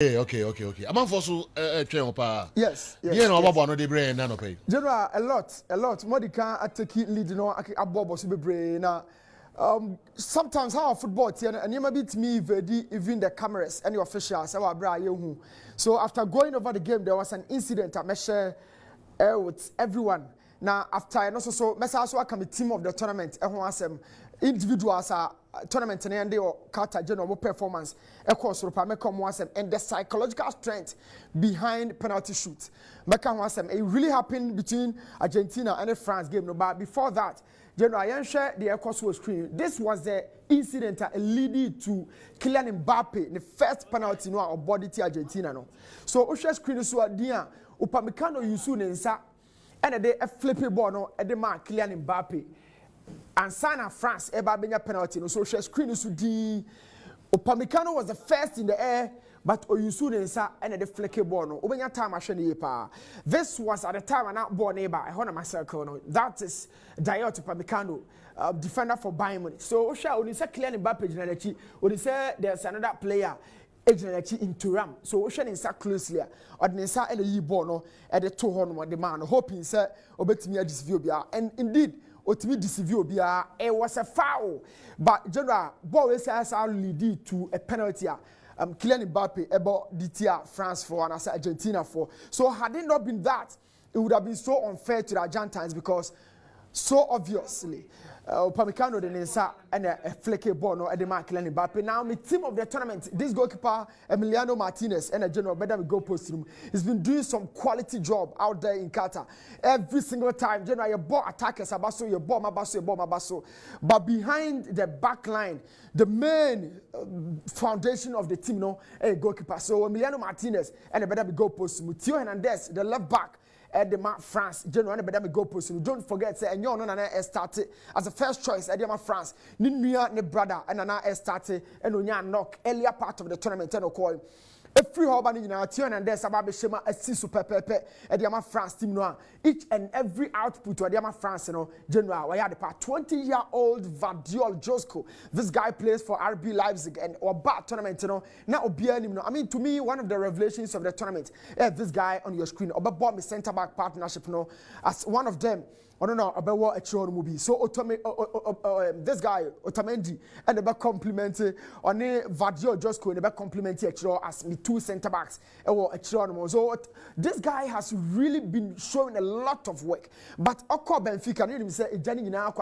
Okay. I'm on for so train pa. Yes. Yeah, no about no dey brain na no pay. General, a lot. More they can take lead, abobo so be na. Sometimes how football and you may beat me even the cameras and the officials. So after going over the game, there was an incident I share with everyone. Now after and also I come a team of the tournament. Everyone individuals are tournament and they Carter general performance. And the psychological strength behind penalty shoot. It really happened between Argentina and the France game. But before that, General, I share the Ecowas screen. This was the incident leading to Kylian Mbappe, the first penalty no of body to Argentina. No. So Osha screen so dia Upamecano Yusu Nensa and they a flippy ball no at the mark Kylian Mbappe. And Sana France eba benya penalty no so Osha screen so di Upamecano was the first in the air. But Oyusu Nensa and the flicky ball no ubenya time ahwe pa. This was at the time and that ball neighbor I hold my circle no. That is Dayot Upamecano, defender for Bayern Munich. So Osha when you say Kylian Mbappe generally when you say there's another player generally in Turam. So Osha Nensa closely or Nensa and the ball no at the two horn the man hoping say obetimi disview bia and indeed otimi disview bia it was a foul but general ball is lead to a penalty. Kylian Mbappe about DTR France for and I said Argentina for. So had it not been that, it would have been so unfair to the Argentines because so obviously Upamecano the Nensa and a flaky ball no at the mark Kylian Mbappe. Now my team of the tournament, this goalkeeper Emiliano Martinez and a general better go post room. He's been doing some quality job out there in Qatar. Every single time, general your ball attackers abaso, your ball mabaso. But behind the back line, the main foundation of the team, no, a goalkeeper. So Emiliano Martinez and a better go post room. Theo Hernandez, the left back. At the France, general, and go person. Don't forget, say, and you're not started as a first choice. At the France, Ninuya, ne brother, and an started, and Unya knock earlier part of the tournament. And call a free hobby in our turn, and there's about Shema a super pepe at the France team. No, each and every output to the France, general. We had a 20-year-old Vadiol Josko. This guy plays for RB Leipzig and or bad tournament. Now Obianim. I mean, to me, one of the revelations of the tournament. This guy on your screen, Oba me centre back partnership. As one of them. I don't know about what a children movie. So this guy Otamendi and the back complimented on a Vadio Josko and the back complimented as me two centre backs. So this guy has really been showing a lot of work. But Oko Benfica, I didn't say Jenny now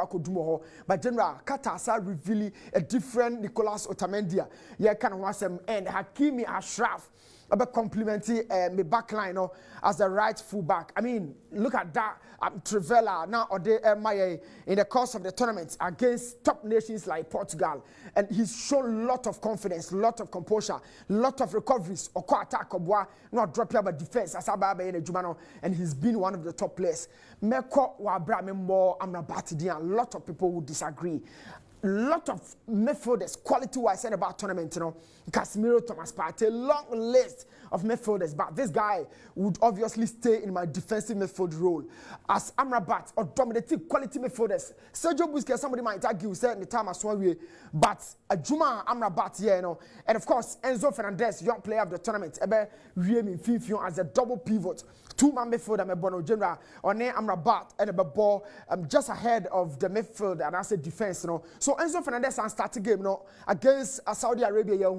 but General Katasa revealing a different Nicolas Otamendi. Yeah, can was and Hakimi Ashraf. About complimenting my backline as the right fullback. I mean, look at that. Trivela now or they in the course of the tournament against top nations like Portugal, and he's shown a lot of confidence, a lot of composure, a lot of recoveries. Or attack or not drop here but defense as and he's been one of the top players. Meko Wabra Membo Amrabat, a lot of people would disagree. Lot of midfielders, quality-wise, said about tournament, Casemiro, Thomas Partey, long list of midfielders. But this guy would obviously stay in my defensive midfield role as Amrabat or dominating quality midfielders. Sergio Busquets, somebody might argue, said in the time as well, but Juma Amrabat, and of course Enzo Fernandez, young player of the tournament, as a double pivot. Two-man midfielder, Bono General, or Amrabat, and a ball just ahead of the midfield, and I said defense, So Enzo Fernandez and started game, against Saudi Arabia,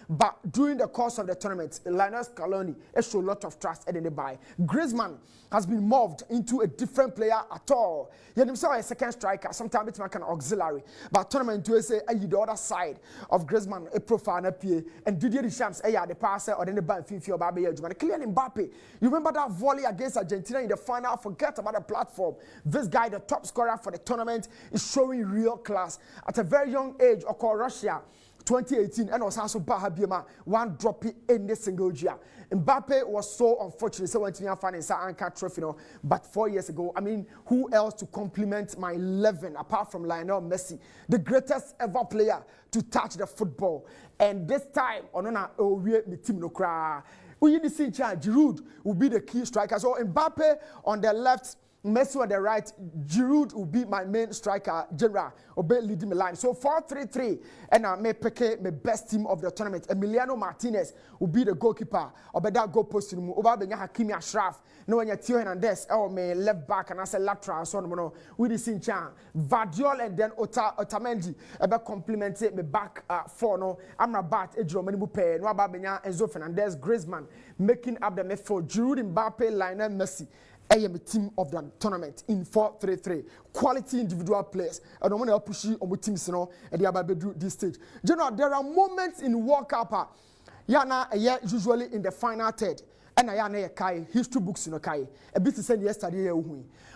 but during the course of the tournament, Lionel Scaloni showed a lot of trust and the buy. Griezmann has been moved into a different player at all. He himself a second striker, sometimes it's like an auxiliary, but tournament to say the other side of Griezmann, a profile and Didier Deschamps, the passer or then the band FIFA or Babi Kylian Mbappe. You remember that volley against Argentina in the final? Forget about the platform. This guy, the top scorer for the tournament, is showing real class at a very young age. Or Russia 2018 and also Bahabiama one drop in the single year. Mbappe was so unfortunate. So when I found his anchor trophy, but 4 years ago, I mean, who else to compliment my 11 apart from Lionel Messi, the greatest ever player to touch the football? And this time, we team no cry. We need to see Giroud will be the key striker. So Mbappe on the left, Messi on the right, Giroud will be my main striker, general, obey leading the line. So 4-3-3, and I may pick my best team of the tournament. Emiliano Martinez will be the goalkeeper, or better goal post in Oba Benya Hakimi Ashraf. No one yet Theo Hernandez, or me left back, and I say lateral, so no, with the Sinchan, Vardiol, and then Otamendi, about complimented me back four. No, Amrabat, Ejro Menibupe, no Oba Benya, Enzo Fernandez, Griezmann, making up the midfield, Giroud, Mbappe, Lionel Messi. I am a team of the tournament in 4-3-3. Quality individual players. I don't want to push you on the teams, you know, and they are about to do this stage. You know, there are moments in World Cup. Usually in the final third. And I am kai history books in kai. A bit to say yesterday.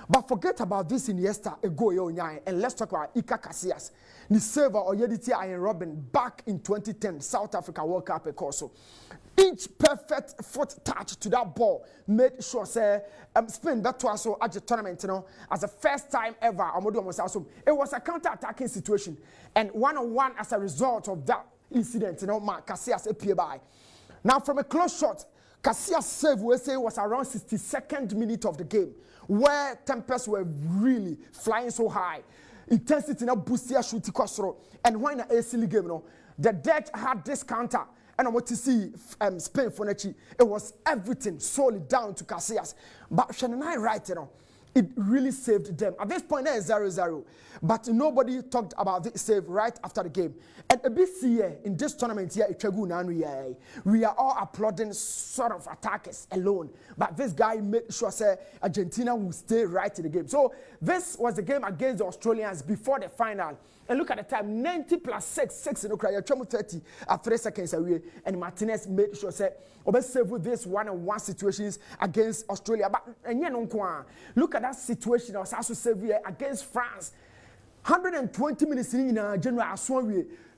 But forget about this in yesterday ago, and let's talk about Iker Casillas. The server or Yediti Iron Robin back in 2010 South Africa World Cup also. Each perfect foot touch to that ball made sure say Spain that was so at the tournament, you know, as the first time ever. It was a counter-attacking situation, and 1-on-1 as a result of that incident, you know, Casillas appeared by. Now from a close shot, Casillas' save we say was around 62nd minute of the game, where tempests were really flying so high, intensity now boosted shooting Costro, and when the AC game, you know, the Dutch had this counter. And I want to see Spain for Nechi. It was everything solely down to Casillas. But Shannon I right, you know, it really saved them. At this point, there is 0-0. But nobody talked about this save right after the game. And a bit here in this tournament here, we are all applauding sort of attackers alone. But this guy made sure say Argentina will stay right in the game. So this was the game against the Australians before the final. And look at the time, 90 plus 6 in Ukraine, 30 at 3 seconds away. And Martinez made sure say, save with this 1-on-1 situations against Australia. But look at that situation. I was also saved against France. 120 minutes in general,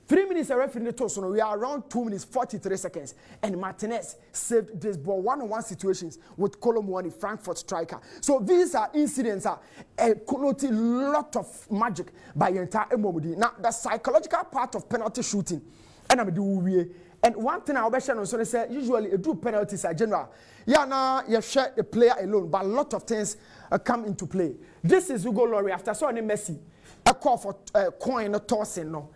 3 minutes a referee in the toss, we are around 2 minutes 43 seconds, and Martinez saved this ball 1-on-1 situations with Colomwani, Frankfurt striker. So these are incidents connoting a lot of magic by entire Emomudi. Now the psychological part of penalty shooting, and I'm doing. And one thing I'll mention also is usually a do penalties are general. You share the player alone, but a lot of things come into play. This is Hugo Lloris after saw Messi. A call for coin or tossing, no.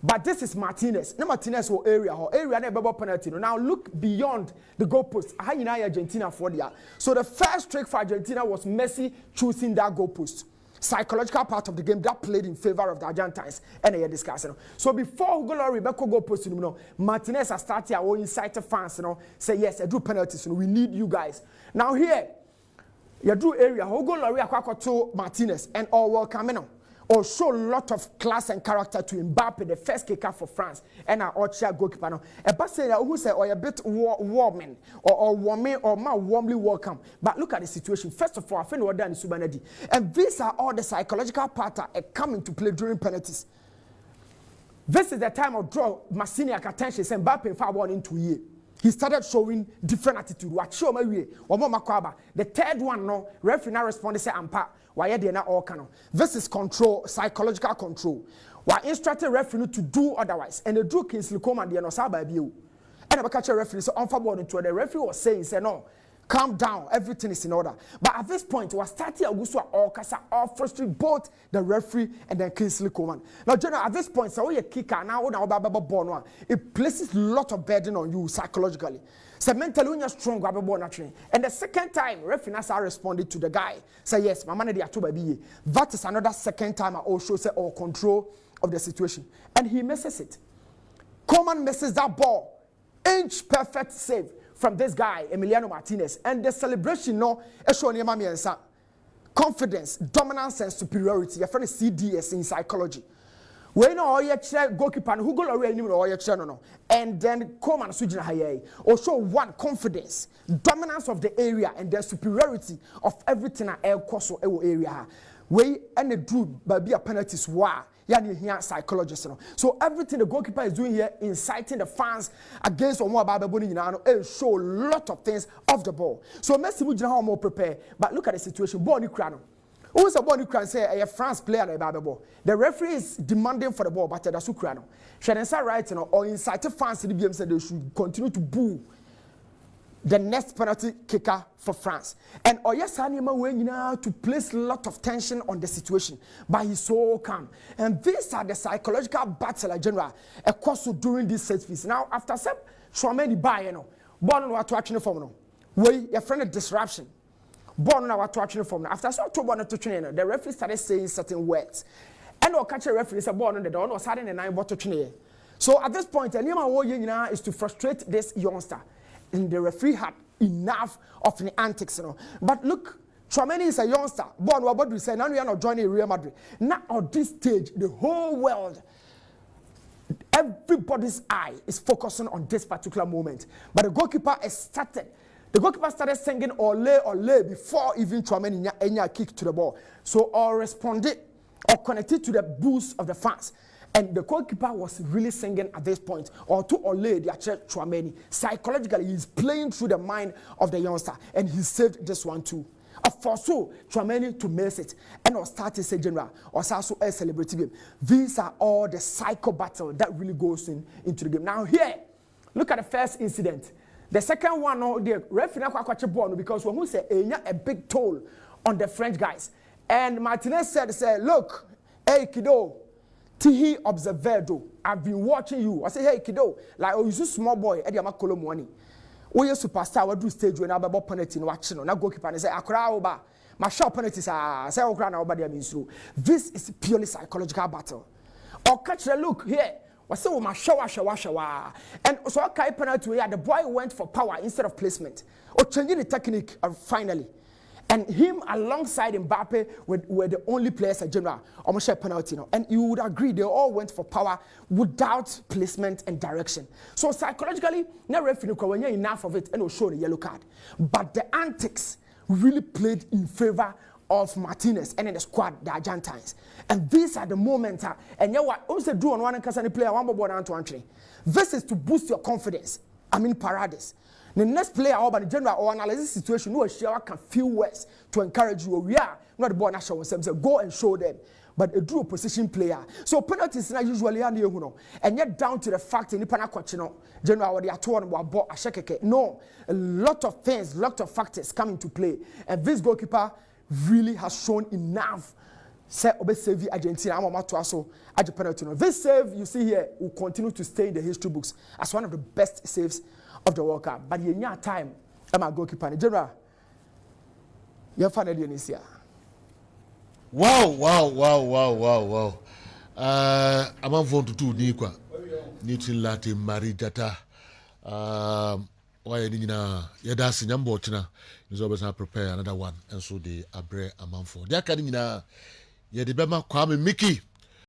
But this is Martinez. No Martinez or area never penalty. Now look beyond the goalpost. How you know Argentina for there? So the first trick for Argentina was Messi choosing that goalpost. Psychological part of the game that played in favor of the Argentines, and they are discussing. So before Hugo Lloris goalpost, you know, Martinez has started our incite fans, you know, say yes, I do penalties. You know, we need you guys. Now here, you do area Hugo Lloris to Martinez and all welcome now. Or show a lot of class and character to Mbappe, the first kicker for France, and our Austria goalkeeper. Now, a person who say, or a bit warming, or warming, or more warmly welcome. But look at the situation. First of all, I think we're done in Subanadi. And these are all the psychological part that come into play during penalties. This is the time of draw. Massiniak attention, saying Mbappe far one into a year. He started showing different attitude. What show my way? The third one, no, referee now responded, say, Ampa. Why are they not all canon? This is control, psychological control. Why instructed referee to do otherwise? And the do Kingsley come and the Anosaba you. And I catch a referee so unfavorable into the referee was saying, say, no, calm down, everything is in order. But at this point, was starting Augusto or Casa or frustrate both the referee and then Kingsley Coman. Now, General, at this point, so you kicker now, it places a lot of burden on you psychologically. So mentally when you're strong, and the second time, referee responded to the guy, say yes, my man, that is another second time I also say all control of the situation, and he misses it. Coman misses that ball, inch perfect save from this guy Emiliano Martinez, and the celebration no confidence, dominance, and superiority. Your friend is CDS in psychology. We know all your goalkeeper who go away or your channel, and then come and switch high. Also, one confidence, dominance of the area, and the superiority of everything at El Coso area. We and the do be a penalties war. Here psychologists. So everything the goalkeeper is doing here, inciting the fans against or more about the it show a lot of things off the ball. So Messi will how more prepare. But look at the situation. Bonnie Crano. Who's a ball you can say a France player about the ball? The referee is demanding for the ball, but that's Ukraine. Shannon right or incited fans to the game said they should continue to boo the next penalty kicker for France. And Oyasanima went to place a lot of tension on the situation, but he's so calm. And these are the psychological battle general across during this set piece. Now, after some Shwameni buy, born what to action from your friend of disruption. Born what to action from after so to born to train, the referee started saying certain words. And or catch a referee is a born on the door, or suddenly 9 bottle train. So at this point, Anima is to frustrate this youngster. And the referee had enough of the antics, But look, Tchouaméni is a youngster. Born what we say, now we are not joining Real Madrid. Now at this stage, the whole world, everybody's eye is focusing on this particular moment. But the goalkeeper started singing ole before even Tchouaméni kick to the ball. So all responded or connected to the boost of the fans. And the goalkeeper was really singing at this point, or to Ole, the actual Tchouaméni. Psychologically, he's playing through the mind of the youngster, and he saved this one too. For so, Tchouaméni to miss it, and or start to say general, or also a celebrity game. These are all the psycho battle that really goes into the game. Now here, look at the first incident. The second one, the referee because when we say a big toll on the French guys. And Martinez said, look, hey kiddo, Tihi observado, I've been watching you. I say, hey kiddo, like you small boy, Eddie Amakolo money. We superstar, we do stage when I have penalty watching. Now goalkeeper and say, Akra oba, my shot penalty say Okra na oba there means through. This is purely psychological battle. Or catch the look here. I say, oh my shower. And so I penalty where the boy went for power instead of placement. Or changing the technique finally. And him alongside Mbappe were the only players at general almost share penalty. And you would agree they all went for power without placement and direction. So psychologically, no referee when you're enough of it and will show the yellow card. But the antics really played in favor of Martinez and in the squad, the Argentines. And these are the moments. And you know what? Also do on one person player one ball down to entry. This is to boost your confidence. I mean, Paradise. The next player over the general or analyze the situation, no share can feel worse to encourage you. We are not the ball national themselves. Go and show them. But a true position player. So penalties are usually and yet down to the fact in the Panacochino, general what they are torn about ball a shake. No, a lot of things, lot of factors come into play. And this goalkeeper really has shown enough. Say save Argentina, I'm about to also at the penalty. This save you see here will continue to stay in the history books as one of the best saves of the World Cup. But in your time, I'm a goalkeeper. General, you're finally in this year. Wow. I'm on phone to do Nikwa. Nitin Lartey Marijata. Why you that's in Yambochina is always not prepare another one. And so the Abre Amanfo. The Academy, yeah, the Bema Kwame Mickey.